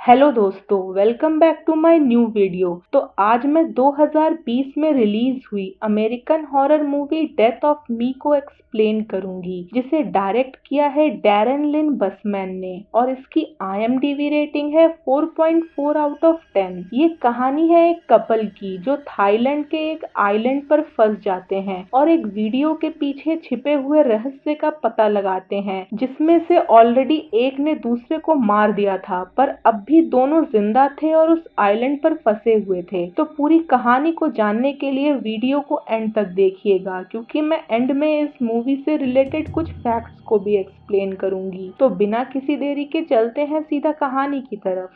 Hello दोस्तों, welcome back to my new video. तो आज मैं 2020 में रिलीज हुई American horror movie Death of Me को एक्सप्लेन करूंगी, जिसे डायरेक्ट किया है डैरेन लिन बसमैन ने और इसकी IMDb रेटिंग है 4.4 आउट ऑफ 10। ये कहानी है एक कपल की जो थाईलैंड के एक आइलैंड पर फंस जाते हैं और एक वीडियो के पीछे छिपे हुए रहस्य का पता लगाते हैं, जिसमें से ऑलरेडी एक ने दूसरे को मार दिया था, पर अब भी दोनों जिंदा थे और उस आइलैंड पर फंसे हुए थे। तो पूरी कहानी को जानने के लिए वीडियो को एंड तक देखिएगा, क्योंकि मैं एंड में इस मूवी से रिलेटेड कुछ फैक्ट्स को भी एक्सप्लेन करूंगी। तो बिना किसी देरी के चलते हैं सीधा कहानी की तरफ।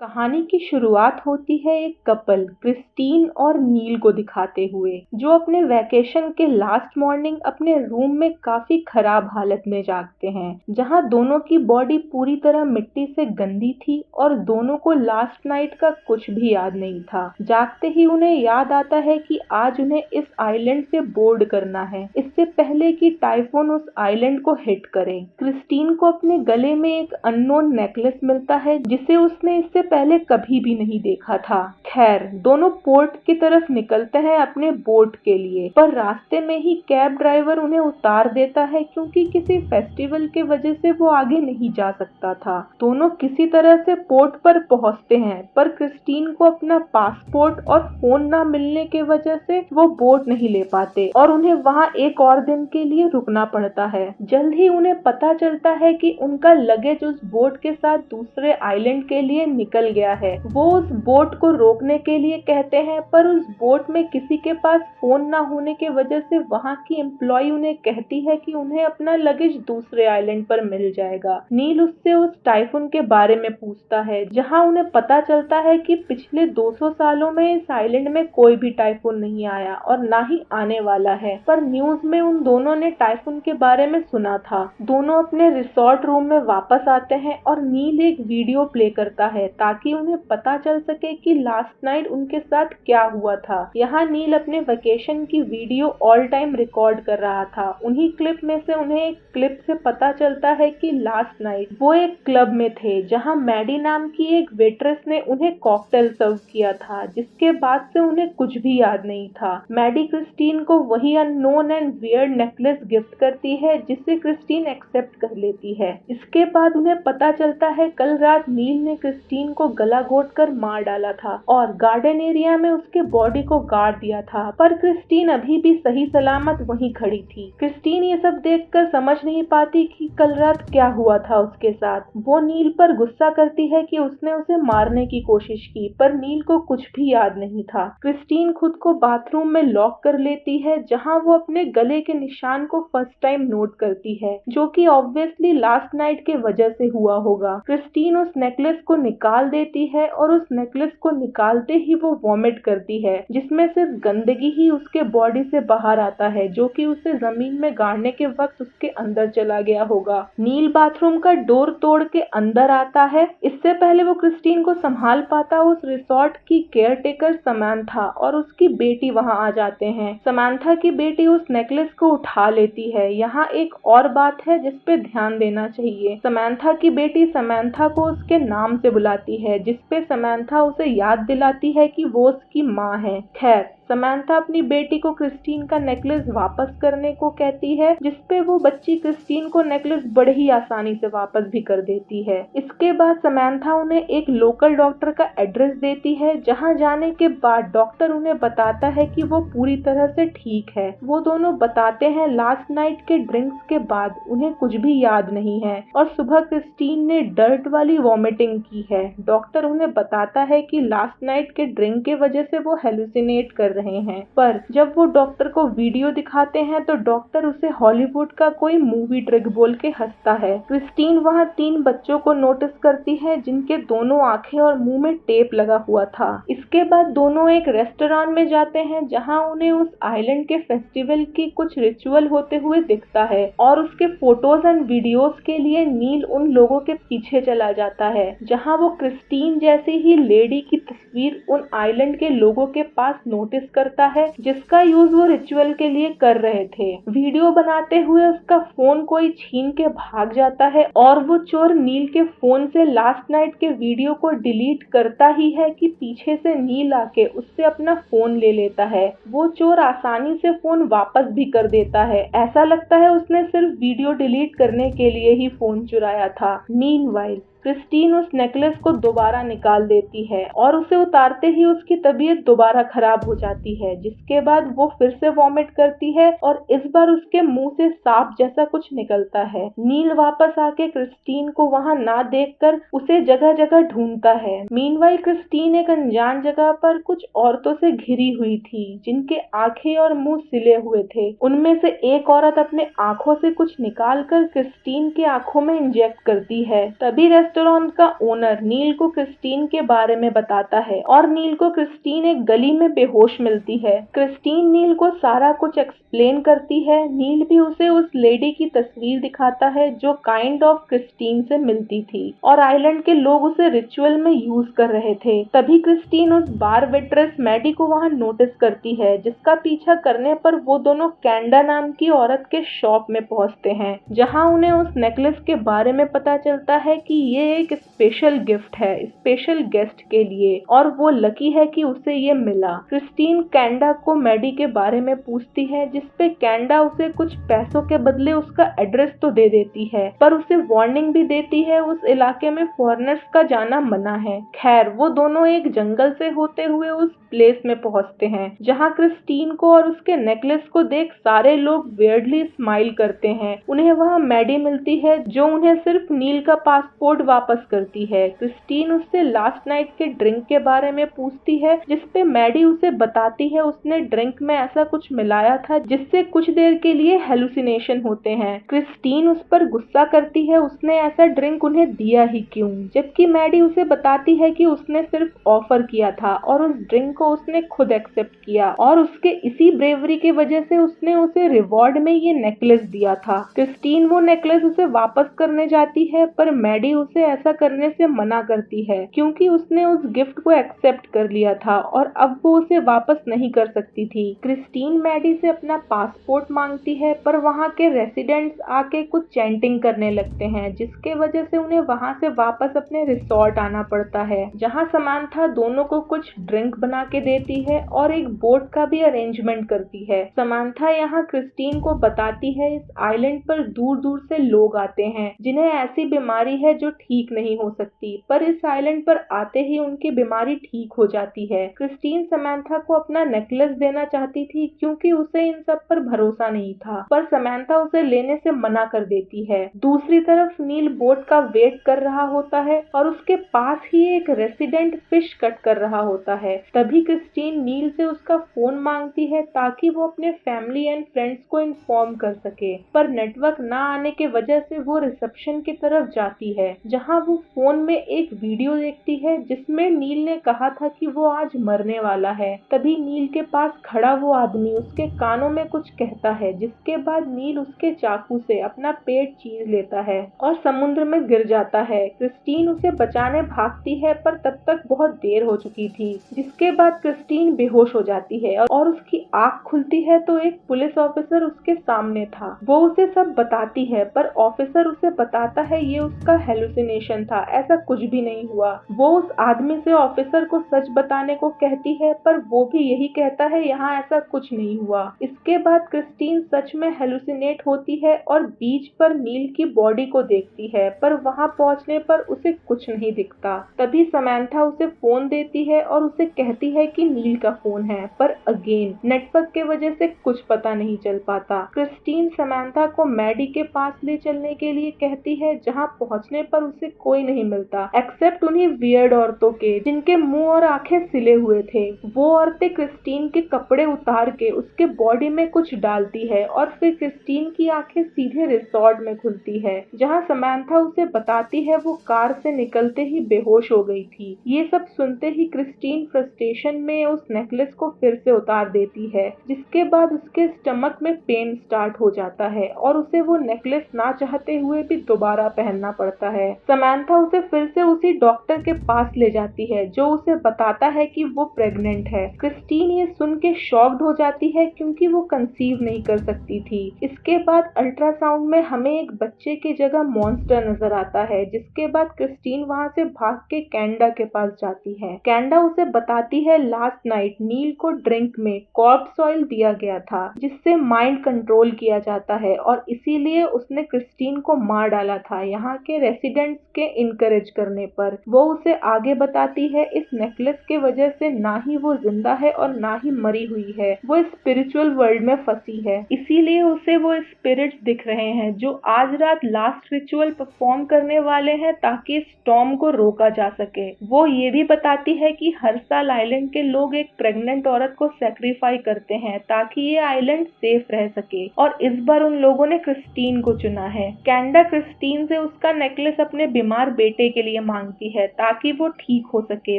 कहानी की शुरुआत होती है एक कपल क्रिस्टीन और नील को दिखाते हुए, जो अपने वैकेशन के लास्ट मॉर्निंग अपने रूम में काफी खराब हालत में जागते हैं, जहां दोनों की बॉडी पूरी तरह मिट्टी से गंदी थी और दोनों को लास्ट नाइट का कुछ भी याद नहीं था। जागते ही उन्हें याद आता है कि आज उन्हें इस आइलैंड से बोर्ड करना है, इससे पहले कि टाइफून उस आइलैंड को हिट करे। क्रिस्टीन को अपने गले में एक अननोन नेकलेस मिलता है, जिसे उसने इससे पहले कभी भी नहीं देखा था। खैर, दोनों पोर्ट की तरफ निकलते हैं अपने बोट के लिए, पर रास्ते में ही कैब ड्राइवर उन्हें उतार देता है, क्योंकि किसी फेस्टिवल के वजह से वो आगे नहीं जा सकता था। दोनों किसी तरह से पोर्ट पर पहुंचते हैं, पर क्रिस्टीन को अपना पासपोर्ट और फोन ना मिलने के वजह से वो बोट नहीं ले पाते और उन्हें वहां एक और दिन के लिए रुकना पड़ता है। जल्द ही उन्हें पता चलता है कि उनका लगेज उस बोट के साथ दूसरे आइलैंड के लिए निकल गया है। वो उस बोट को रोकने के लिए कहते हैं, पर उस बोट में किसी के पास फोन ना होने की वजह से वहां की एम्प्लॉय उन्हें कहती है कि उन्हें अपना लगेज दूसरे आइलैंड पर मिल जाएगा। नील उससे उस टाइफून के बारे में पूछता है, जहां उन्हें पता चलता है कि पिछले 200 सालों में इस आइलैंड में कोई भी टाइफून नहीं आया और ना ही आने वाला है, पर न्यूज में उन दोनों ने टाइफून के बारे में सुना था। दोनों अपने रिसोर्ट रूम में वापस आते हैं और नील एक वीडियो प्ले करता है ताकि उन्हें पता चल सके कि लास्ट नाइट उनके साथ क्या हुआ था। यहाँ नील अपने वेकेशन की वीडियो ऑल टाइम रिकॉर्ड कर रहा था। उन्हीं क्लिप में से उन्हें एक क्लिप से पता चलता है कि लास्ट नाइट वो एक क्लब में थे, जहाँ मैडी नाम की एक वेट्रेस ने उन्हें कॉकटेल सर्व किया था, जिसके बाद से उन्हें कुछ भी याद नहीं था। मैडी क्रिस्टीन को वही unknown and weird necklace gift करती है, जिसे क्रिस्टीन एक्सेप्ट कर लेती है। इसके बाद उन्हें पता चलता है कल रात नील ने क्रिस्टीन को गला घोटकर मार डाला था और गार्डन एरिया में उसके बॉडी को गाड़ दिया था, पर क्रिस्टीन अभी भी सही सलामत वहीं खड़ी थी। क्रिस्टीन ये सब देखकर समझ नहीं पाती कि कल रात क्या हुआ था उसके साथ। वो नील पर गुस्सा करती है कि उसने उसे मारने की कोशिश की, पर नील को कुछ भी याद नहीं था। क्रिस्टीन खुद को बाथरूम में लॉक कर लेती है, जहां वो अपने गले के निशान को फर्स्ट टाइम नोट करती है, जो कि ऑब्वियसली लास्ट नाइट के वजह से हुआ होगा। क्रिस्टीन उस नेकलेस को निकाल देती है और उस नेकलेस को निकालते ही वो वॉमिट करती है, जिसमें सिर्फ गंदगी ही उसके बॉडी से बाहर आता है, जो कि उसे जमीन में गाड़ने के वक्त उसके अंदर चला गया होगा। नील बाथरूम का डोर तोड़ के अंदर आता है। इससे पहले वो क्रिस्टीन को संभाल पाता, उस रिसोर्ट की केयरटेकर समांथा और उसकी बेटी वहां आ जाते हैं। समांथा की बेटी उस नेकलेस को उठा लेती है। यहाँ एक और बात है जिस पे ध्यान देना चाहिए। समांथा की बेटी समांथा को उसके नाम से बुलाती है, जिसपे समांथा उसे याद दिलाती है कि वो उसकी माँ है। खैर, समांथा अपनी बेटी को क्रिस्टीन का नेकलेस वापस करने को कहती है, जिसपे वो बच्ची क्रिस्टीन को नेकलेस बड़े ही आसानी से वापस भी कर देती है। इसके बाद समांथा उन्हें एक लोकल डॉक्टर का एड्रेस देती है, जहां जाने के बाद डॉक्टर उन्हें बताता है कि वो पूरी तरह से ठीक है। वो दोनों बताते हैं लास्ट नाइट के ड्रिंक्स के बाद उन्हें कुछ भी याद नहीं है और सुबह क्रिस्टीन ने डर्ट वाली वॉमिटिंग की है। डॉक्टर उन्हें बताता है कि लास्ट नाइट के ड्रिंक के वजह से वो हेलुसिनेट कर रहे हैं, पर जब वो डॉक्टर को वीडियो दिखाते हैं तो डॉक्टर उसे हॉलीवुड का कोई मूवी ट्रिक बोल के हंसता है। क्रिस्टीन वहाँ 3 बच्चों को नोटिस करती है, जिनके दोनों आंखें और मुंह में टेप लगा हुआ था। इसके बाद दोनों एक रेस्टोरेंट में जाते हैं, जहाँ उन्हें उस आइलैंड के फेस्टिवल की कुछ रिचुअल होते हुए दिखता है और उसके फोटोज एंड वीडियोज के लिए नील उन लोगों के पीछे चला जाता है, जहाँ वो क्रिस्टीन जैसी ही लेडी की तस्वीर उन आइलैंड के लोगों के पास नोटिस नोटिस करता है जिसका यूज वो रिचुअल के लिए कर रहे थे। वीडियो बनाते हुए उसका फोन कोई छीन के भाग जाता है और वो चोर नील के फोन से लास्ट नाइट के वीडियो को डिलीट करता ही है कि पीछे से नील आके उससे अपना फोन ले लेता है। वो चोर आसानी से फोन वापस भी कर देता है। ऐसा लगता है उसने सिर्फ वीडियो डिलीट करने के लिए ही फोन चुराया था। मीनवाइल क्रिस्टीन उस नेकलेस को दोबारा निकाल देती है और उसे उतारते ही उसकी तबीयत दोबारा खराब हो जाती है, जिसके बाद वो फिर से वॉमिट करती है और इस बार उसके मुंह से सांप जैसा कुछ निकलता है। नील वापस आके क्रिस्टीन को वहां ना देखकर उसे जगह जगह ढूंढता है। मीनवाइल क्रिस्टीन एक अनजान जगह पर कुछ औरतों से घिरी हुई थी जिनके आंखें और मुंह सिले हुए थे। उनमें से एक औरत अपने आंखों से कुछ निकालकर क्रिस्टीन के आंखों में इंजेक्ट करती है। तभी रेस्टोरेंट का ओनर नील को क्रिस्टीन के बारे में बताता है और नील को क्रिस्टीन एक गली में बेहोश मिलती है। क्रिस्टीन नील को सारा कुछ एक्सप्लेन करती है। नील भी उसे उस लेडी की तस्वीर दिखाता है जो काइंड ऑफ क्रिस्टीन से मिलती थी और आइलैंड के लोग उसे रिचुअल में यूज कर रहे थे। तभी क्रिस्टीन उस बार वेट्रेस मैडी को वहां नोटिस करती है, जिसका पीछा करने पर वो दोनों कैंडा नाम की औरत के शॉप में पहुंचते हैं, जहां उन्हें उस नेकलेस के बारे में पता चलता है कि ये एक स्पेशल गिफ्ट है स्पेशल गेस्ट के लिए और वो लकी है कि उसे ये मिला। क्रिस्टीन कैंडा को मैडी के बारे में पूछती है, जिसपे कैंडा उसे कुछ पैसों के बदले उसका एड्रेस तो दे देती है, पर उसे वार्निंग भी देती है उस इलाके में फॉरेनर्स का जाना मना है। खैर, वो दोनों एक जंगल से होते हुए उस प्लेस में पहुंचते हैं जहां क्रिस्टीन को और उसके नेकलेस को देख सारे लोग वियर्डली स्माइल करते हैं। उन्हें वहां मैडी मिलती है जो उन्हें सिर्फ नील का पासपोर्ट वापस करती है। क्रिस्टीन उससे लास्ट नाइट के ड्रिंक के बारे में पूछती है, जिसपे मैडी उसे बताती है उसने ड्रिंक में ऐसा कुछ मिलाया था जिससे कुछ देर के लिए हेलुसिनेशन होते हैं। क्रिस्टीन उस पर गुस्सा करती है उसने ऐसा ड्रिंक उन्हें दिया ही क्यों, जबकि मैडी उसे बताती है कि उसने सिर्फ ऑफर किया था और उस ड्रिंक को उसने खुद एक्सेप्ट किया और उसके इसी ब्रेवरी की वजह से उसने उसे रिवॉर्ड में ये नेकलेस दिया था। क्रिस्टीन वो नेकलेस उसे वापस करने जाती है, पर मैडी उसे ऐसा करने से मना करती है क्योंकि उसने उस गिफ्ट को एक्सेप्ट कर लिया था और अब वो उसे वापस नहीं कर सकती थी। क्रिस्टीन मैडी से अपना पासपोर्ट मांगती है, पर वहाँ के रेसिडेंट्स आके कुछ चैंटिंग करने लगते हैं, जिसके वजह से उन्हें वहाँ से वापस अपने रिसोर्ट आना पड़ता है, जहाँ समांथा दोनों को कुछ ड्रिंक बना के देती है और एक बोट का भी अरेंजमेंट करती है। समांथा यहाँ क्रिस्टीन को बताती है इस आइलैंड पर दूर दूर से लोग आते हैं जिन्हें ऐसी बीमारी है जो ठीक नहीं हो सकती, पर इस आइलैंड पर आते ही उनकी बीमारी ठीक हो जाती है। क्रिस्टीन समांथा को अपना नेकलेस देना चाहती थी क्योंकि उसे इन सब पर भरोसा नहीं था, पर समांथा उसे लेने से मना कर देती है। दूसरी तरफ नील बोट का वेट कर रहा होता है और उसके पास ही एक रेसिडेंट फिश कट कर रहा होता है। तभी क्रिस्टीन नील से उसका फोन मांगती है ताकि वो अपने फैमिली एंड फ्रेंड्स को इन्फॉर्म कर सके, पर नेटवर्क ना आने की वजह से वो रिसेप्शन की तरफ जाती है, जहां वो फोन में एक वीडियो देखती है जिसमें नील ने कहा था कि वो आज मरने वाला है। तभी नील के पास खड़ा वो आदमी उसके कानों में कुछ कहता है, जिसके बाद नील उसके चाकू से अपना पेट चीर लेता है और समुद्र में गिर जाता है। क्रिस्टीन उसे बचाने भागती है, पर तब तक बहुत देर हो चुकी थी, जिसके बाद क्रिस्टीन बेहोश हो जाती है और उसकी आंख खुलती है तो एक पुलिस ऑफिसर उसके सामने था। वो उसे सब बताती है, पर ऑफिसर उसे बताता है ये उसका हेलुसिनेशन था, ऐसा कुछ भी नहीं हुआ। वो उस आदमी से ऑफिसर को सच बताने को कहती है, पर वो भी यही कहता है यहाँ ऐसा कुछ नहीं हुआ। इसके बाद क्रिस्टीन सच में हेलुसिनेट होती है और बीच पर नील की बॉडी को देखती है, पर वहां पहुंचने पर उसे कुछ नहीं दिखता। तभी समांथा उसे फोन देती है और उसे कहती है कि नील का फोन है, पर अगेन नेटवर्क के वजह से कुछ पता नहीं चल पाता। क्रिस्टीन समांथा को मैडी के पास ले चलने के लिए कहती है, जहां पहुंचने पर उसे कोई नहीं मिलता एक्सेप्ट उन्हीं वियर्ड औरतों के जिनके मुंह और आंखें सिले हुए थे। वो औरतें क्रिस्टीन के कपड़े उतार के उसके बॉडी में कुछ डालती है और फिर क्रिस्टीन की आंखें सीधे रिसोर्ट में खुलती है, जहां समांथा उसे बताती है वो कार से निकलते ही बेहोश हो गई थी। ये सब सुनते ही क्रिस्टीन फ्रस्ट्रेशन वैकेशन में उस नेकलेस को फिर से उतार देती है, जिसके बाद उसके स्टमक में पेन स्टार्ट हो जाता है और उसे वो नेकलेस ना चाहते हुए भी दोबारा पहनना पड़ता है। समांथा उसे फिर से उसी डॉक्टर के पास ले जाती है जो उसे बताता है कि वो प्रेग्नेंट है। क्रिस्टीन ये सुन के शॉक्ड हो जाती है क्योंकि वो कंसीव नहीं कर सकती थी। इसके बाद अल्ट्रासाउंड में हमें एक बच्चे की जगह मॉन्स्टर नजर आता है, जिसके बाद क्रिस्टीन वहां से भाग के कैंडा के पास जाती है। कैंडा उसे बताती है लास्ट नाइट नील को ड्रिंक में कॉर्प्स ऑयल दिया गया था जिससे माइंड कंट्रोल किया जाता है और इसीलिए उसने क्रिस्टीन को मार डाला था यहाँ के रेसिडेंट्स के इनकरेज करने पर। वो उसे आगे बताती है इस नेकलेस के वजह से ना ही वो जिंदा है और ना ही मरी हुई है, वो स्पिरिचुअल वर्ल्ड में फंसी है, इसीलिए उसे वो स्पिरिट्स दिख रहे हैं जो आज रात लास्ट रिचुअल परफॉर्म करने वाले हैं ताकि स्टॉर्म को रोका जा सके। वो ये भी बताती है कि हर साल आइलैंड के लोग एक प्रेग्नेंट औरत को सैक्रिफाई करते हैं ताकि ये आइलैंड सेफ रह सके और इस बार उन लोगों ने क्रिस्टीन को चुना है। कैंडा क्रिस्टीन से उसका नेकलेस अपने बीमार बेटे के लिए मांगती है ताकि वो ठीक हो सके,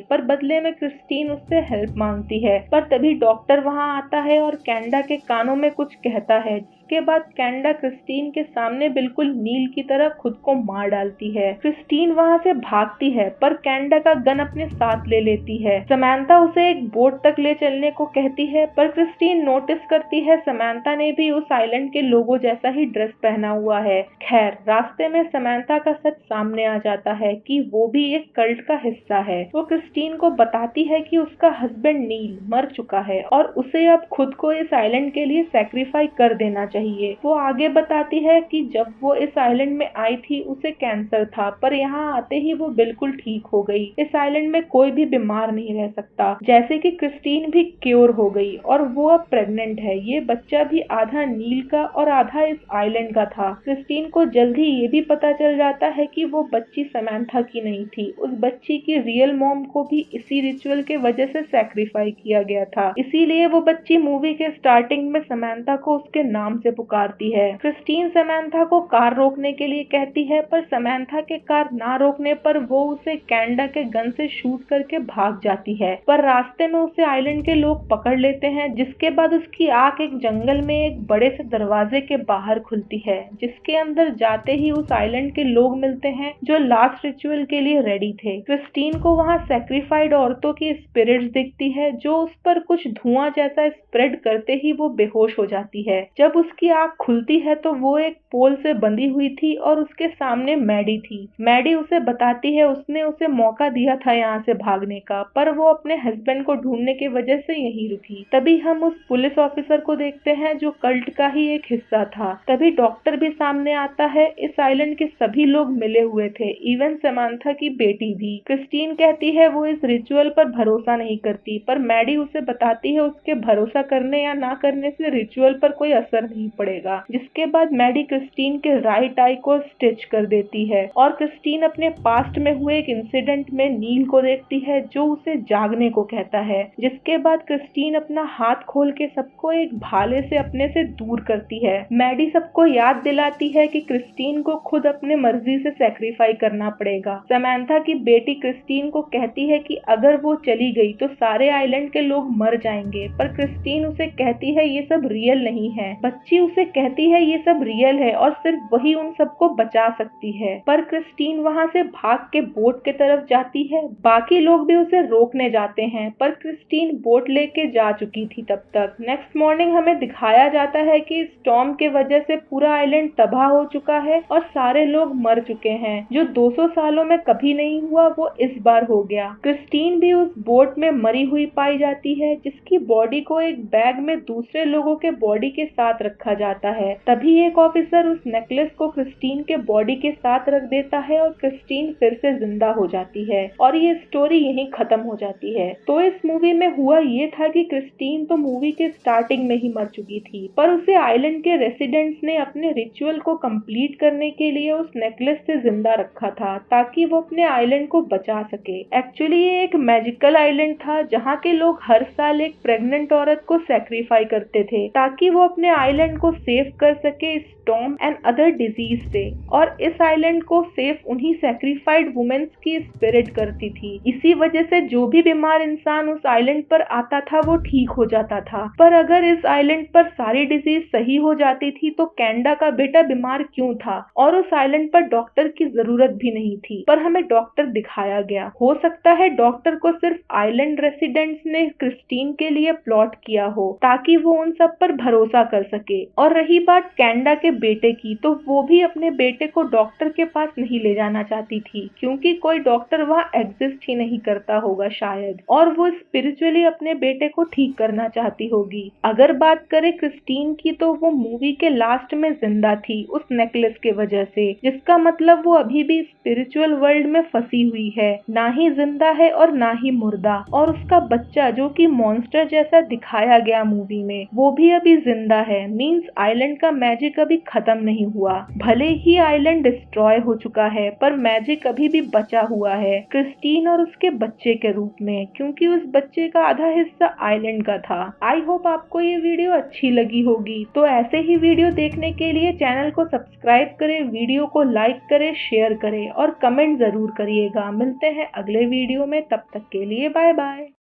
पर बदले में क्रिस्टीन उससे हेल्प मांगती है। पर तभी डॉक्टर वहां आता है और कैंडा के कानों में कुछ कहता है, जिसके बाद कैंडा क्रिस्टीन के सामने बिल्कुल नील की तरह खुद को मार डालती है। क्रिस्टीन वहां से भागती है पर कैंडा का गन अपने साथ ले लेती है। समांथा उसे एक बोट तक ले चलने को कहती है पर क्रिस्टीन नोटिस करती है समांथा ने भी उस आइलैंड के लोगों जैसा ही ड्रेस पहना हुआ है। खैर, रास्ते में समांथा का सच सामने आ जाता है कि वो भी एक कल्ट का हिस्सा है। वो क्रिस्टीन को बताती है कि उसका हस्बैंड नील मर चुका है और उसे अब खुद को इस आइलैंड के लिए सैक्रिफाई कर देना चाहिए। वो आगे बताती है कि जब वो इस आइलैंड में आई थी उसे कैंसर था, पर यहाँ आते ही वो बिल्कुल ठीक हो गई। इस आइलैंड में कोई भी बीमार नहीं रह सकता, जैसे कि क्रिस्टीन भी क्योर हो गई और वो अब प्रेग्नेंट है। ये बच्चा भी आधा नील का और आधा इस आइलैंड का था। क्रिस्टीन को जल्द ही ये भी पता चल जाता है कि वो बच्ची समांथा की नहीं थी, उस बच्ची की रियल मॉम को भी इसी रिचुअल के वजह से सैक्रिफाई किया गया था। इसीलिए वो बच्ची मूवी के स्टार्टिंग में समांथा को उसके नाम से पुकारती है। क्रिस्टीन समांथा को कार रोकने के लिए कहती है पर समांथा के कार ना रोकने पर वो उसे कैंडा के गन से शूट करके भाग जाती है, पर रास्ते में उसे आइलैंड के लोग पकड़ लेते हैं, जिसके बाद उसकी आंख एक जंगल में एक बड़े से दरवाजे के बाहर खुलती है, जिसके अंदर जाते ही उस आइलैंड के लोग मिलते हैं जो लास्ट रिचुअल के लिए रेडी थे। क्रिस्टीन को वहां सैक्रिफाइड औरतों की स्पिरिट्स दिखती है जो उस पर कुछ धुआं जैसा स्प्रेड करते ही वो बेहोश हो जाती है। जब उसकी आंख खुलती है तो वो एक पोल से बंधी हुई थी और उसके सामने मैडी थी। मैडी उसे बताती है उसने उसे मौका दिया था यहाँ से भागने का, पर वो अपने हस्बैंड को ढूंढने की वजह से यहीं रुकी। तभी हम उस पुलिस ऑफिसर को देखते हैं जो कल्ट का ही एक हिस्सा था। तभी डॉक्टर भी सामने आता है। इस आइलैंड के सभी लोग मिले हुए थे, इवन समांथा की बेटी भी। क्रिस्टीन कहती है वो इस रिचुअल पर भरोसा नहीं करती, पर मैडी उसे बताती है उसके भरोसा करने या ना करने से रिचुअल पर कोई असर नहीं पड़ेगा। जिसके बाद मैडी क्रिस्टीन के राइट आई को स्टिच कर देती है और क्रिस्टीन अपने पास्ट में हुए एक इंसिडेंट में नील को देखती है जो उसे जागने को कहता है। जिसके बाद क्रिस्टीन अपना हाथ खोल के सबको एक भाले से अपने से दूर करती है। मैडी सबको याद दिलाती है कि क्रिस्टीन को खुद अपने मर्जी से सैक्रिफाई करना पड़ेगा। समांथा की बेटी क्रिस्टीन को कहती है कि अगर वो चली गई तो सारे आइलैंड के लोग मर जाएंगे, पर क्रिस्टीन उसे कहती है ये सब रियल नहीं है। बच्ची उसे कहती है ये सब रियल है और सिर्फ वही उन सबको बचा सकती है, पर क्रिस्टीन वहां से भाग के बोट के तरफ जाती है। बाकी लोग भी उसे रोकने जाते हैं, पर क्रिस्टीन बोट लेके जा चुकी थी तब तक। नेक्स्ट मॉर्निंग हमें दिखाया जाता है कि स्टॉर्म के वजह से पूरा आइलैंड तबाह हो चुका है और सारे लोग मर चुके हैं। जो 200 सालों में कभी नहीं हुआ वो इस बार हो गया। क्रिस्टीन भी उस बोट में मरी हुई पाई जाती है, जिसकी बॉडी को एक बैग में दूसरे लोगों के बॉडी के साथ रखा जाता है। तभी एक ऑफिसर उस नेकलेस को क्रिस्टीन के बॉडी के साथ रख देता है और क्रिस्टीन फिर से जिंदा हो जाती है और ये स्टोरी यहीं खत्म हो जाती है। तो इस मूवी में हुआ ये था कि क्रिस्टीन तो मूवी के स्टार्टिंग में ही मर चुकी थी, पर उसे आइलैंड के रेसिडेंट्स ने अपने रिचुअल को कंप्लीट करने के लिए उस नेकलेस से जिंदा रखा था ताकि वो अपने आइलैंड को बचा सके। एक्चुअली ये एक मैजिकल आइलैंड था जहाँ के लोग हर साल एक प्रेग्नेंट औरत को सैक्रिफाई करते थे ताकि वो अपने आइलैंड आइलैंड को सेव कर सके स्टॉर्म एंड अदर डिजीज से। और इस आइलैंड को सेव उन्हीं सैक्रिफाइड वुमेन्स की स्पिरिट करती थी। इसी वजह से जो भी बीमार इंसान उस आइलैंड पर आता था वो ठीक हो जाता था। पर अगर इस आइलैंड पर सारी डिजीज सही हो जाती थी तो कैंडा का बेटा बीमार क्यों था? और उस आइलैंड पर डॉक्टर की जरूरत भी नहीं थी, पर हमें डॉक्टर दिखाया गया। हो सकता है डॉक्टर को सिर्फ आइलैंड रेसिडेंट्स ने क्रिस्टीन के लिए प्लॉट किया हो ताकि वो उन सब पर भरोसा कर सके। और रही बात कैंडा के बेटे की, तो वो भी अपने बेटे को डॉक्टर के पास नहीं ले जाना चाहती थी, क्योंकि कोई डॉक्टर वहाँ एग्जिस्ट ही नहीं करता होगा शायद, और वो स्पिरिचुअली अपने बेटे को ठीक करना चाहती होगी। अगर बात करें क्रिस्टीन की, तो वो मूवी के लास्ट में जिंदा थी उस नेकलेस के वजह से, जिसका मतलब वो अभी भी स्पिरिचुअल वर्ल्ड में फंसी हुई है, ना ही जिंदा है और ना ही मुर्दा। और उसका बच्चा जो कि मॉन्स्टर जैसा दिखाया गया मूवी में, वो भी अभी जिंदा है। मींस आइलैंड का मैजिक अभी खत्म नहीं हुआ। भले ही आइलैंड डिस्ट्रॉय हो चुका है, पर मैजिक अभी भी बचा हुआ है क्रिस्टीन और उसके बच्चे के रूप में, क्योंकि उस बच्चे का आधा हिस्सा आइलैंड का था। आई होप आपको ये वीडियो अच्छी लगी होगी। तो ऐसे ही वीडियो देखने के लिए चैनल को सब्सक्राइब करें, वीडियो को लाइक करें, शेयर करें और कमेंट जरूर करिएगा। मिलते हैं अगले वीडियो में, तब तक के लिए बाय बाय।